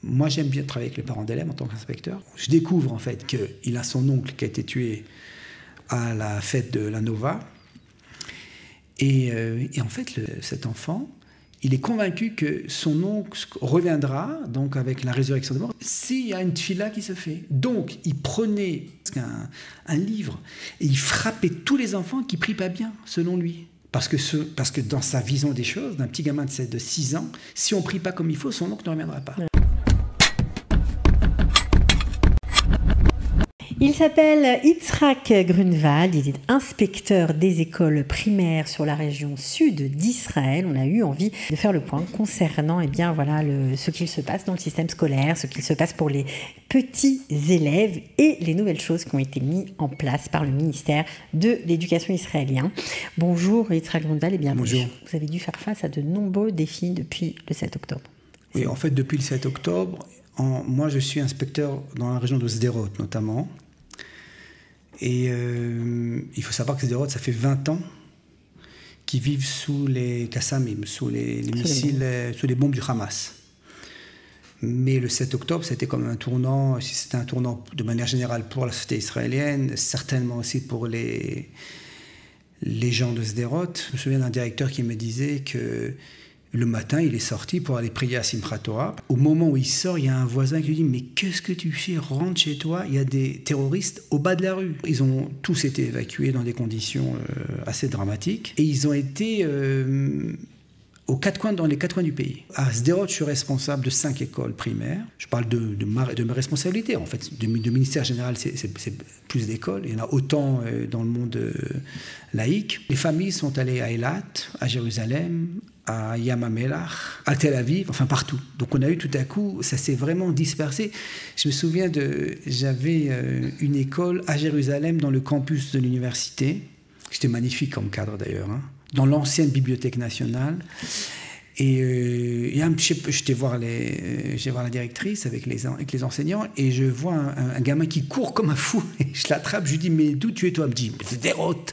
moi, j'aime bien travailler avec les parents d'élèves en tant qu'inspecteur. Je découvre en fait qu'il a son oncle qui a été tué à la fête de la Nova. Et en fait, cet enfant, il est convaincu que son oncle reviendra, donc avec la résurrection des morts, s'il y a une tfila qui se fait. Donc, il prenait un livre et il frappait tous les enfants qui ne prient pas bien, selon lui. Parce que dans sa vision des choses, d'un petit gamin de 6 ans, si on ne prie pas comme il faut, son oncle ne reviendra pas. Il s'appelle Yitzhak Grunwald, il est inspecteur des écoles primaires sur la région sud d'Israël. On a eu envie de faire le point concernant ce qu'il se passe dans le système scolaire, ce qu'il se passe pour les petits élèves et les nouvelles choses qui ont été mises en place par le ministère de l'Éducation israélien. Bonjour Yitzhak Grunwald et bienvenue. Bonjour. Vous avez dû faire face à de nombreux défis depuis le 7 octobre. Oui, en fait, depuis le 7 octobre, moi je suis inspecteur dans la région de Sderot notamment. Et il faut savoir que Sderot, ça fait 20 ans qu'ils vivent sous les Kassamim, sous les missiles, sous les bombes du Hamas. Mais le 7 octobre, c'était comme un tournant, si c'était un tournant de manière générale pour la société israélienne, certainement aussi pour les gens de Sderot. Je me souviens d'un directeur qui me disait que le matin, il est sorti pour aller prier à Simchat Torah. Au moment où il sort, il y a un voisin qui lui dit « Mais qu'est-ce que tu fais? Rentre chez toi, il y a des terroristes au bas de la rue. » Ils ont tous été évacués dans des conditions assez dramatiques. Et ils ont été dans les 4 coins du pays. À Sderot, je suis responsable de 5 écoles primaires. Je parle de mes responsabilités. En fait, du ministère général, c'est plus d'écoles. Il y en a autant dans le monde laïque. Les familles sont allées à Eilat, à Jérusalem, à Yam HaMelach, à Tel Aviv, enfin partout. Donc on a eu tout à coup, ça s'est vraiment dispersé. Je me souviens j'avais une école à Jérusalem dans le campus de l'université. C'était magnifique comme cadre d'ailleurs, hein, dans l'ancienne bibliothèque nationale. Et j'étais voir la directrice avec les enseignants et je vois un gamin qui court comme un fou. Et je l'attrape, je lui dis « Mais d'où tu es toi ?» Il me dit « Sderot !»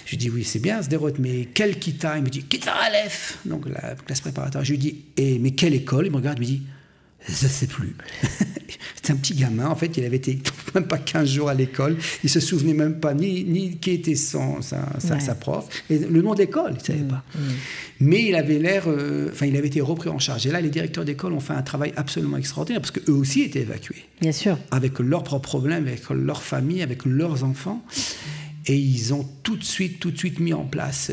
Je lui dis « Oui, c'est bien Sderot, mais quelle kita ?» Il me dit « Kita Aleph !» Donc la classe préparatoire. Je lui dis « Mais quelle école ?» Il me regarde, il me dit « Je ne sais plus. » C'est un petit gamin, en fait, il avait été même pas 15 jours à l'école, il se souvenait même pas ni qui était sa prof, et le nom de l'école, il ne savait pas. Mais il avait l'air, il avait été repris en charge. Et là, les directeurs d'école ont fait un travail absolument extraordinaire, parce qu'eux aussi étaient évacués. Bien sûr. Avec leurs propres problèmes, avec leur famille, avec leurs enfants. Et ils ont tout de suite mis en place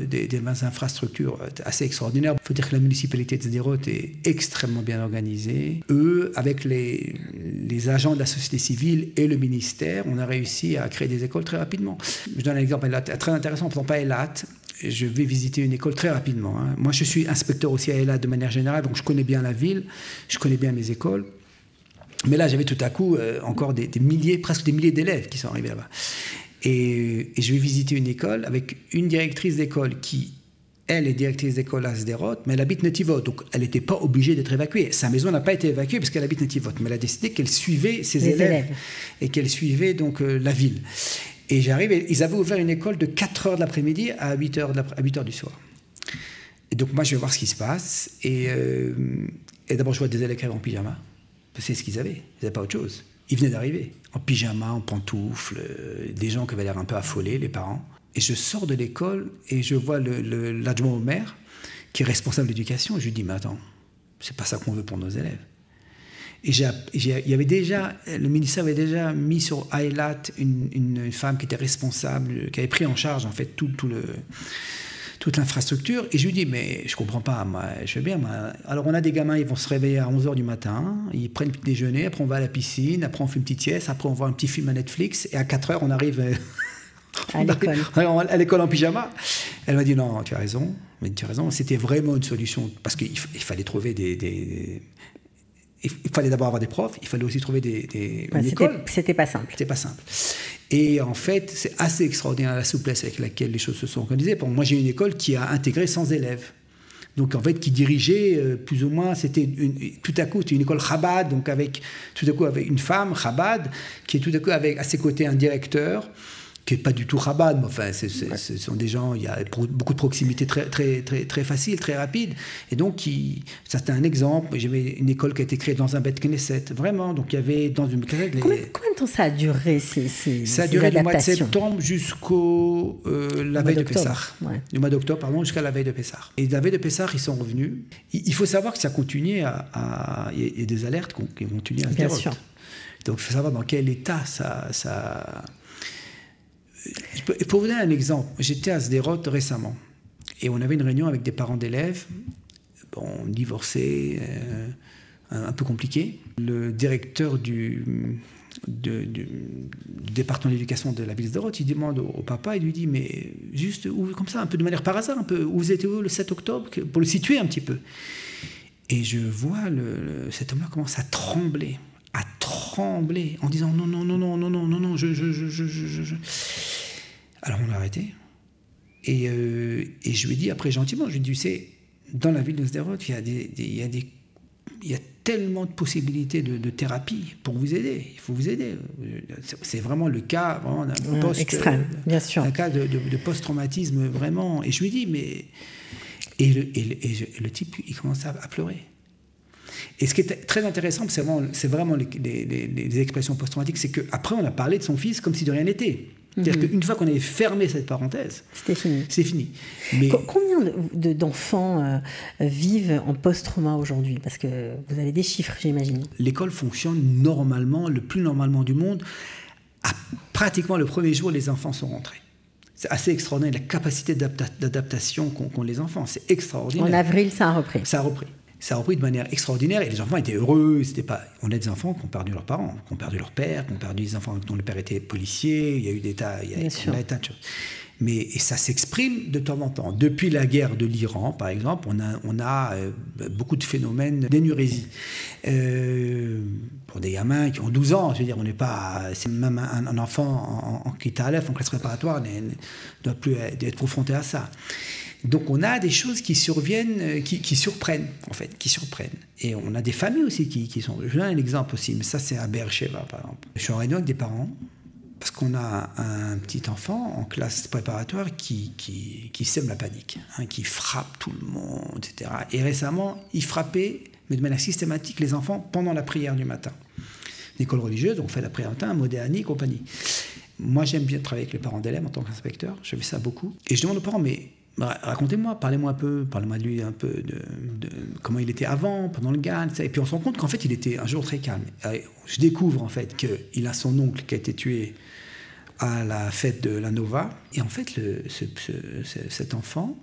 des infrastructures assez extraordinaires. Il faut dire que la municipalité de Sderot est extrêmement bien organisée. Eux, avec les agents de la société civile et le ministère, on a réussi à créer des écoles très rapidement. Je donne un exemple très intéressant, par exemple à Eilat. Je vais visiter une école très rapidement, hein. Moi, je suis inspecteur aussi à Eilat de manière générale, donc je connais bien la ville, je connais bien mes écoles. Mais là, j'avais tout à coup encore presque des milliers d'élèves qui sont arrivés là-bas. Et je vais visiter une école avec une directrice d'école qui, elle, est directrice d'école à Sderot, mais elle habite Netivot, donc elle n'était pas obligée d'être évacuée. Sa maison n'a pas été évacuée parce qu'elle habite Netivot, mais elle a décidé qu'elle suivait ses élèves et qu'elle suivait donc la ville. Et j'arrive, et ils avaient ouvert une école de 4h de l'après-midi à 8h du soir. Et donc moi, je vais voir ce qui se passe, et d'abord, je vois des élèves en pyjama, parce que c'est ce qu'ils avaient, ils n'avaient pas autre chose. Ils venaient d'arriver, en pyjama, en pantoufles, des gens qui avaient l'air un peu affolés, les parents. Et je sors de l'école et je vois l'adjoint au maire, qui est responsable d'éducation, et je lui dis « Mais attends, c'est pas ça qu'on veut pour nos élèves. » Et il y avait déjà, le ministère avait déjà mis sur Eilat une femme qui était responsable, qui avait pris en charge en fait toute l'infrastructure, et je lui dis, mais je comprends pas, moi, je fais bien, moi. Alors on a des gamins, ils vont se réveiller à 11h du matin, ils prennent le petit déjeuner, après on va à la piscine, après on fait une petite sieste, après on voit un petit film à Netflix, et à 4h on arrive à l'école en pyjama. Elle m'a dit, non, tu as raison, c'était vraiment une solution, parce qu'il fallait trouver il fallait d'abord avoir des profs, il fallait aussi trouver une école. C'était pas simple. C'était pas simple. Et en fait, c'est assez extraordinaire la souplesse avec laquelle les choses se sont organisées. Moi, j'ai une école qui a intégré 100 élèves. Donc, en fait, qui dirigeait plus ou moins, tout à coup, c'était une école Chabad, tout à coup avec une femme, Chabad, qui est tout à coup avec à ses côtés un directeur, qui n'est pas du tout rabat, mais enfin, ce sont des gens, il y a beaucoup de proximité très facile, très rapide. Et donc, ça c'était un exemple. J'avais une école qui a été créée dans un Beth Knesset, vraiment. Donc, il y avait dans une... Combien de temps ça a duré, ça a duré du mois de septembre jusqu'au la veille de Pessah. Ouais. Du mois d'octobre, pardon, jusqu'à la veille de Pessah. Et la veille de Pessah, ils sont revenus. Il faut savoir que ça continuait il y a des alertes qui vont continuer à se dérouler. Bien sûr. Donc, il faut savoir dans quel état ça... Pour vous donner un exemple, j'étais à Sderot récemment et on avait une réunion avec des parents d'élèves, divorcés, un peu compliqué. Le directeur du département de l'éducation de la ville de Sderot, il demande au papa, il lui dit, mais juste, comme ça, un peu de manière par hasard, un peu, où vous étiez le 7 octobre, pour le situer un petit peu. Et je vois cet homme-là commence à trembler en disant non, Alors on l'a arrêté et je lui ai dit après gentiment, je lui ai dit, tu sais, dans la ville de Sderot, il y a tellement de possibilités de thérapie pour vous aider, il faut vous aider. C'est vraiment le cas vraiment d'un extrême, bien sûr. Un cas de post-traumatisme vraiment. Et je lui ai dit, mais... Et le type, il commence à pleurer. Et ce qui est très intéressant, c'est vraiment les expressions post-traumatiques, c'est qu'après, on a parlé de son fils comme si de rien n'était. C'est-à-dire qu'une fois qu'on avait fermé cette parenthèse, c'était fini. C'est fini. Mais combien d'enfants vivent en post-trauma aujourd'hui? Parce que vous avez des chiffres, j'imagine. L'école fonctionne normalement, le plus normalement du monde. Pratiquement le premier jour, les enfants sont rentrés. C'est assez extraordinaire, la capacité d'adaptation qu'ont les enfants. C'est extraordinaire. En avril, ça a repris. Ça a repris de manière extraordinaire et les enfants étaient heureux. On a des enfants qui ont perdu leurs parents, qui ont perdu leur père, qui ont perdu des enfants dont le père était policier. Il y a eu des tas de choses. Et ça s'exprime de temps en temps. Depuis la guerre de l'Iran, par exemple, on a beaucoup de phénomènes d'énurésie. Pour des gamins qui ont 12 ans, je veux dire, c'est même un enfant en Kita Aleph, en classe préparatoire, ne doit plus être confronté à ça. Donc on a des choses qui surviennent, qui surprennent, en fait, qui surprennent. Et on a des familles aussi qui sont... Je donne un exemple aussi, mais ça c'est à Beersheba, par exemple. Je suis en réunion avec des parents, parce qu'on a un petit enfant en classe préparatoire qui sème la panique, qui frappe tout le monde, etc. Et récemment, il frappait, mais de manière systématique, les enfants pendant la prière du matin. Une école religieuse, on fait la prière du matin, Modéani, compagnie. Moi, j'aime bien travailler avec les parents d'élèves en tant qu'inspecteur, je fais ça beaucoup. Et je demande aux parents, mais... racontez-moi, parlez-moi de lui un peu, de comment il était avant, pendant le GAN, et puis on se rend compte qu'en fait il était un jour très calme. Je découvre en fait qu'il a son oncle qui a été tué à la fête de la Nova, et en fait cet enfant,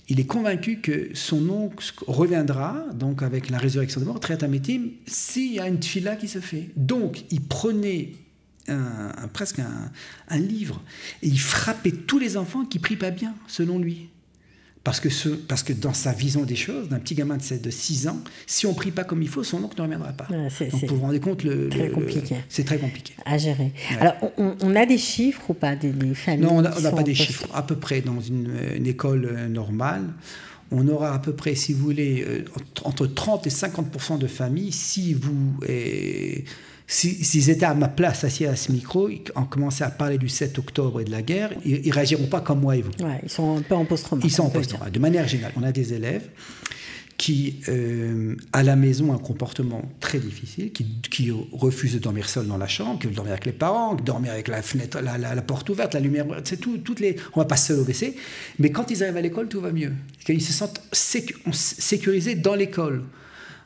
il est convaincu que son oncle reviendra, donc avec la résurrection des morts, très tamitim, s'il y a une tfila qui se fait. Donc il prenait presque un livre et il frappait tous les enfants qui prient pas bien, selon lui. Parce que dans sa vision des choses, d'un petit gamin de 6 ans, si on ne prie pas comme il faut, son oncle ne reviendra pas. Donc vous vous rendez compte, c'est très compliqué à gérer. Ouais. Alors, on a des chiffres ou pas des familles? Non, on n'a pas des chiffres. À peu près, dans une école normale, on aura à peu près, si vous voulez, entre 30 et 50% de familles, s'ils étaient à ma place, assis à ce micro, en commençaient à parler du 7 octobre et de la guerre, ils ne réagiront pas comme moi et vous. Ouais, ils sont un peu en post-trauma. Ils sont en post-trauma. De manière générale, on a des élèves qui, à la maison, ont un comportement très difficile, qui refusent de dormir seuls dans la chambre, qui veulent dormir avec les parents, dormir avec la fenêtre, la porte ouverte, la lumière, c'est on ne va pas seul au WC, mais quand ils arrivent à l'école, tout va mieux. Ils se sentent sécurisés dans l'école.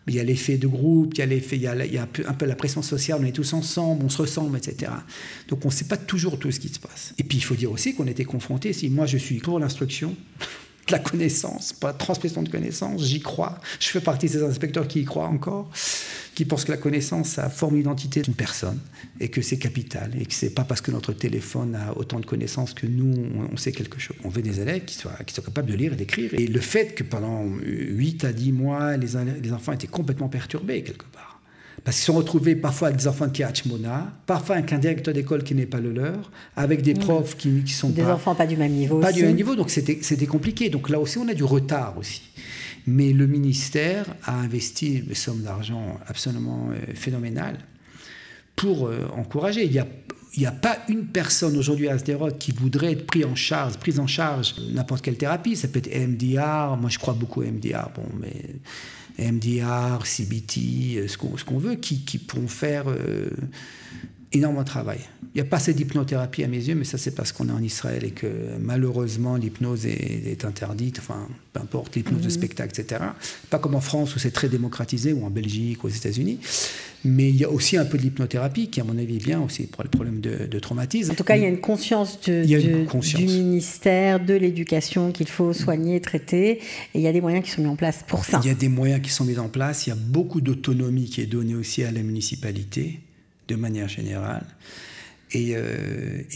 Il y a l'effet de groupe, il y a un peu la pression sociale, on est tous ensemble, on se ressemble, etc. Donc on ne sait pas toujours tout ce qui se passe. Et puis il faut dire aussi qu'on était confrontés, moi je suis pour l'instruction, de la connaissance, pas la transmission de connaissances, j'y crois. Je fais partie de ces inspecteurs qui y croient encore, qui pensent que la connaissance, ça forme l'identité d'une personne et que c'est capital et que c'est pas parce que notre téléphone a autant de connaissances que nous, on sait quelque chose. On veut des élèves qui soient capables de lire et d'écrire. Et le fait que pendant 8 à 10 mois, les enfants étaient complètement perturbés quelque part. Parce qu'ils se sont retrouvés parfois avec des enfants de Kiryat Shmona, parfois avec un directeur d'école qui n'est pas le leur, avec des profs qui sont des enfants pas du même niveau. Pas du même niveau, donc c'était compliqué. Donc là aussi, on a du retard aussi. Mais le ministère a investi des sommes d'argent absolument phénoménales pour encourager. Il y a il n'y a pas une personne aujourd'hui à Sderot qui voudrait être prise en charge n'importe quelle thérapie. Ça peut être EMDR, moi je crois beaucoup à EMDR, bon, mais EMDR, CBT, ce qu'on veut, qui pourront faire énormément de travail. Il n'y a pas assez d'hypnothérapie à mes yeux, mais ça c'est parce qu'on est en Israël et que malheureusement l'hypnose est interdite, enfin peu importe, l'hypnose de spectacle, etc. Pas comme en France où c'est très démocratisé, ou en Belgique, ou aux États-Unis. Mais il y a aussi un peu de l'hypnothérapie qui, à mon avis, vient aussi pour le problème de traumatisme. En tout cas, il y a une conscience, du ministère de l'Éducation qu'il faut soigner, traiter, et il y a des moyens qui sont mis en place pour ça. Il y a des moyens qui sont mis en place, il y a beaucoup d'autonomie qui est donnée aussi à la municipalité, de manière générale, et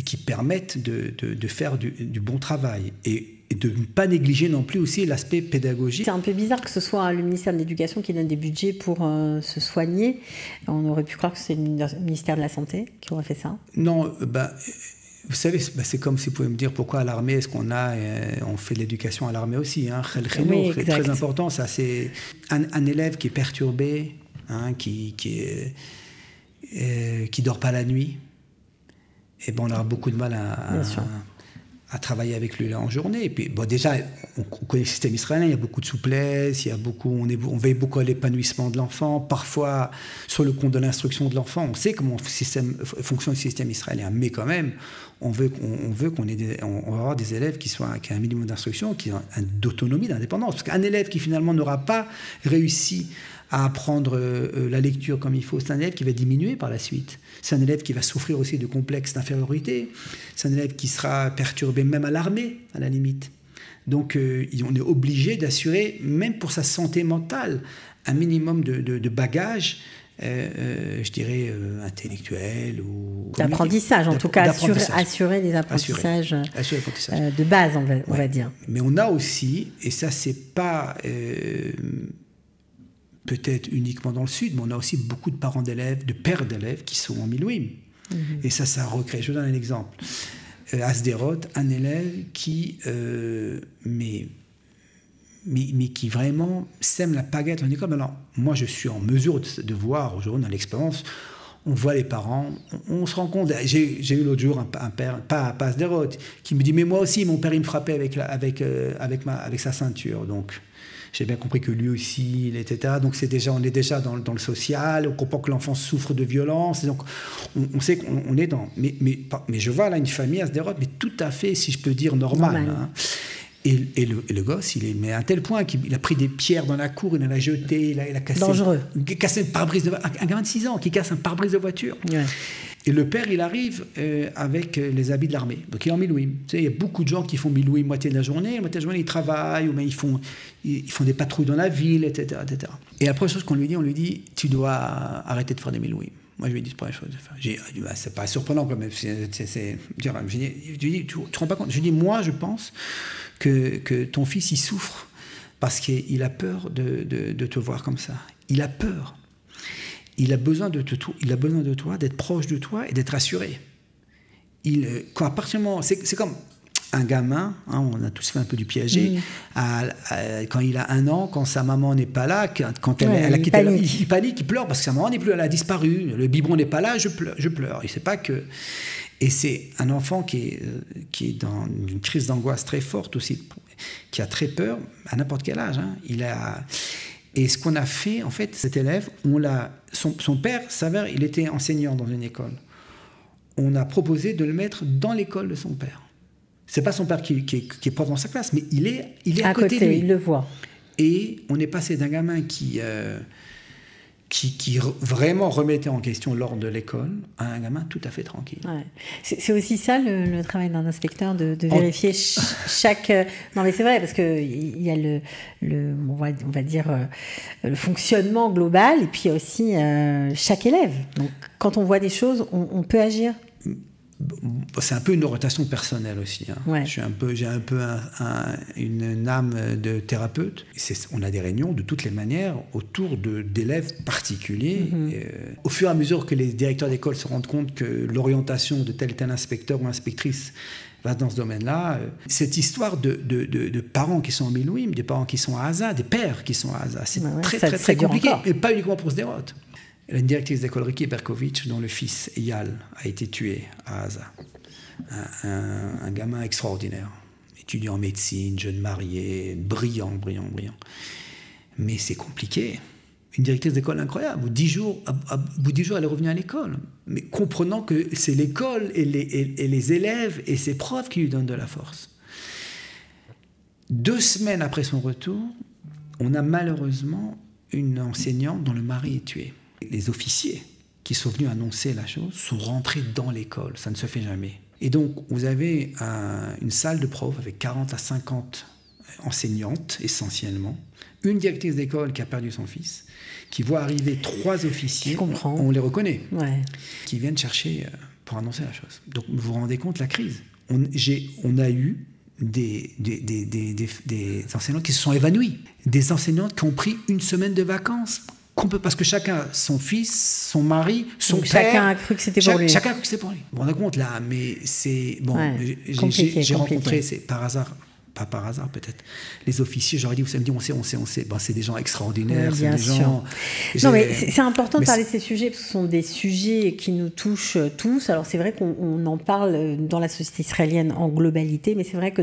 qui permettent de faire du bon travail. Et de ne pas négliger non plus aussi l'aspect pédagogique. C'est un peu bizarre que ce soit le ministère de l'Éducation qui donne des budgets pour se soigner. On aurait pu croire que c'est le ministère de la Santé qui aurait fait ça. Non, vous savez, c'est comme si vous pouvez me dire pourquoi à l'armée, est-ce qu'on on fait de l'éducation à l'armée aussi, hein, oui, c'est très important. Ça, c'est un élève qui est perturbé, hein, qui dort pas la nuit. Et bon, on aura beaucoup de mal à travailler avec lui là en journée. Et puis, bon, déjà, on connaît le système israélien, il y a beaucoup de souplesse, on veille beaucoup à l'épanouissement de l'enfant, parfois sur le compte de l'instruction de l'enfant. On sait comment fonctionne le système israélien, mais quand même, on veut qu'on va avoir des élèves qui aient un minimum d'instruction, qui ont d'autonomie, d'indépendance. Parce qu'un élève qui finalement n'aura pas réussi à apprendre la lecture comme il faut, c'est un élève qui va diminuer par la suite. C'est un élève qui va souffrir aussi de complexes d'infériorité. C'est un élève qui sera perturbé même à l'armée, à la limite. Donc on est obligé d'assurer, même pour sa santé mentale, un minimum de bagages, je dirais, intellectuels ou... D'apprentissage, en tout cas, assurer des apprentissages de base, on va dire. Mais on a aussi, et ça c'est pas... peut-être uniquement dans le Sud, mais on a aussi beaucoup de parents d'élèves, de pères d'élèves qui sont en Milouim. Et ça recrée. Je vous donne un exemple. À Sderot, un élève qui, mais qui vraiment sème la pagaille dans l'école. Alors, moi, je suis en mesure de voir aujourd'hui dans l'expérience, on voit les parents, on se rend compte. J'ai eu l'autre jour un père, pas à Sderot, qui me dit, mais moi aussi, mon père, il me frappait avec sa ceinture. Donc, j'ai bien compris que lui aussi, etc. Donc on est déjà dans le social, on comprend que l'enfant souffre de violence, donc on sait qu'on est dans... Mais je vois là une famille à Sderot, mais tout à fait, si je peux dire, normale. Hein. Et le gosse, il est à un tel point qu'il a pris des pierres dans la cour, il en a jeté, il a cassé... Dangereux. Il a cassé un pare-brise un gamin de 6 ans qui casse un pare-brise de voiture. Ouais. Et le père, il arrive avec les habits de l'armée. Donc il est en Milouim. Tu sais, il y a beaucoup de gens qui font Milouim moitié de la journée ils travaillent, ou bien ils font des patrouilles dans la ville, etc., etc. Et la première chose qu'on lui dit, tu dois arrêter de faire des Milouim. Moi, je lui ai dit, c'est la première chose. C'est pas surprenant quand même. Je lui dis, tu te rends pas compte? Je lui dis, moi, je pense que ton fils, il souffre parce qu'il a peur de te voir comme ça. Il a peur. Il a besoin de toi, d'être proche de toi et d'être assuré. Quand à partir du moment, c'est comme un gamin, hein, on a tous fait un peu du piégé, quand il a 1 an, quand sa maman n'est pas là, quand elle a quitté, il panique, il pleure parce que sa maman n'est plus, elle a disparu, le biberon n'est pas là, je pleure. Il sait pas que... Et c'est un enfant qui est dans une crise d'angoisse très forte aussi, qui a très peur à n'importe quel âge. Hein. Et ce qu'on a fait, en fait, cet élève, son père s'avère, il était enseignant dans une école. On a proposé de le mettre dans l'école de son père. C'est pas son père qui est prof dans sa classe, mais il est à côté de lui. Il le voit. Et on est passé d'un gamin qui vraiment remettait en question l'ordre de l'école à un gamin tout à fait tranquille. Ouais. C'est aussi ça le travail d'un inspecteur, de vérifier chaque... Non mais c'est vrai, parce qu'il y a on va dire le fonctionnement global, et puis il y a aussi chaque élève. Donc quand on voit des choses, on peut agir. C'est un peu une orientation personnelle aussi. Hein. Ouais. J'ai un peu une âme de thérapeute. On a des réunions de toutes les manières autour d'élèves particuliers. Au fur et à mesure que les directeurs d'école se rendent compte que l'orientation de tel et tel inspecteur ou inspectrice va dans ce domaine-là, cette histoire de parents qui sont en Milouim, des parents qui sont à Haza, des pères qui sont à Haza, c'est très compliqué. Et pas uniquement pour Sderot. la directrice d'école Riki Berkovitch, dont le fils Eyal a été tué à Gaza. Un gamin extraordinaire, étudiant en médecine, jeune marié, brillant. Mais c'est compliqué. Une directrice d'école incroyable. Au bout de 10 jours, elle est revenue à l'école. Mais comprenant que c'est l'école et les élèves et ses profs qui lui donnent de la force. 2 semaines après son retour, on a malheureusement une enseignante dont le mari est tué. Les officiers qui sont venus annoncer la chose sont rentrés dans l'école. Ça ne se fait jamais. Et donc, vous avez une salle de prof avec 40 à 50 enseignantes, essentiellement. Une directrice d'école qui a perdu son fils, qui voit arriver 3 officiers, on les reconnaît, qui viennent chercher pour annoncer la chose. Donc, vous vous rendez compte de la crise. On a eu des enseignantes qui se sont évanouies, des enseignantes qui ont pris 1 semaine de vacances, parce que chacun, son fils, son mari, son père... Chacun a cru que c'était pour lui. Chacun a cru que c'était pour lui. Vous vous rendez compte, là, mais c'est... Bon, j'ai rencontré, c'est par hasard... Pas par hasard peut-être, les officiers, j'aurais dit, vous savez, on sait. Ben, c'est des gens extraordinaires, c'est des gens... Non, mais c'est important de parler de ces sujets, parce que ce sont des sujets qui nous touchent tous. Alors c'est vrai qu'on en parle dans la société israélienne en globalité, mais c'est vrai que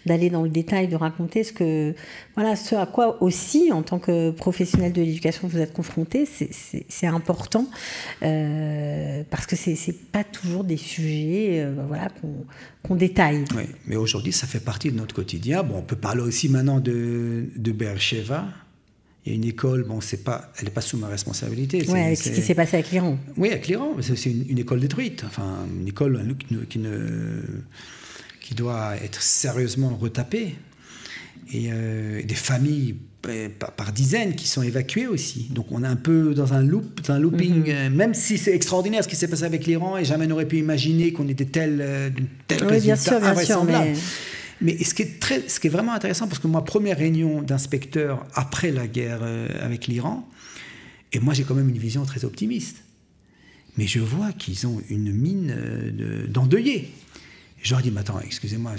d'aller dans le détail, de raconter ce à quoi aussi, en tant que professionnel de l'éducation, vous êtes confrontés, c'est important, parce que c'est pas toujours des sujets qu'on détaille. Oui, mais aujourd'hui, ça fait partie de notre quotidien. Bon, on peut parler aussi maintenant de Be'er Sheva. Il y a une école, bon, elle n'est pas sous ma responsabilité. Oui, avec ce qui s'est passé avec l'Iran. Oui, avec l'Iran. C'est une école détruite. Enfin, une école qui doit être sérieusement retapée. Et des familles par dizaines qui sont évacuées aussi. Donc on est un peu dans un looping, même si c'est extraordinaire ce qui s'est passé avec l'Iran, et jamais n'aurait pu imaginer qu'on était d'une telle résultat invraisemblable. Mais ce qui est vraiment intéressant, parce que moi, première réunion d'inspecteurs après la guerre avec l'Iran, et moi j'ai quand même une vision très optimiste. Mais je vois qu'ils ont une mine d'endeuillés. Je leur dis, mais attends, excusez-moi,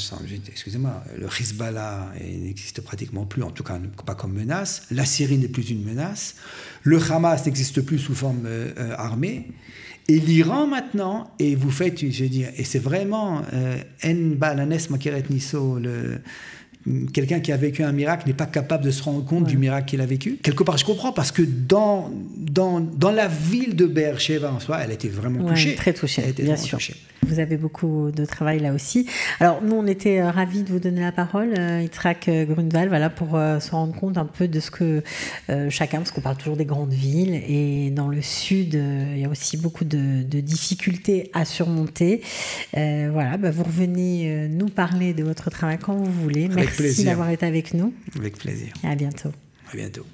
le Hezbollah n'existe pratiquement plus, en tout cas pas comme menace. La Syrie n'est plus une menace. Le Hamas n'existe plus sous forme armée. Et l'Iran maintenant, et vous faites, je veux dire, et c'est vraiment En Balanes Makeret Nisso, quelqu'un qui a vécu un miracle n'est pas capable de se rendre compte du miracle qu'il a vécu. Quelque part, je comprends, parce que dans la ville de Be'er Sheva en soi, elle a été vraiment touchée. Très touchée, bien sûr. Vous avez beaucoup de travail là aussi. Alors, nous, on était ravis de vous donner la parole, Yitzhak Grunwald, pour se rendre compte un peu de ce que chacun, parce qu'on parle toujours des grandes villes, et dans le sud, il y a aussi beaucoup de difficultés à surmonter. Vous revenez nous parler de votre travail quand vous voulez. Merci d'avoir été avec nous. Avec plaisir. Et à bientôt. À bientôt.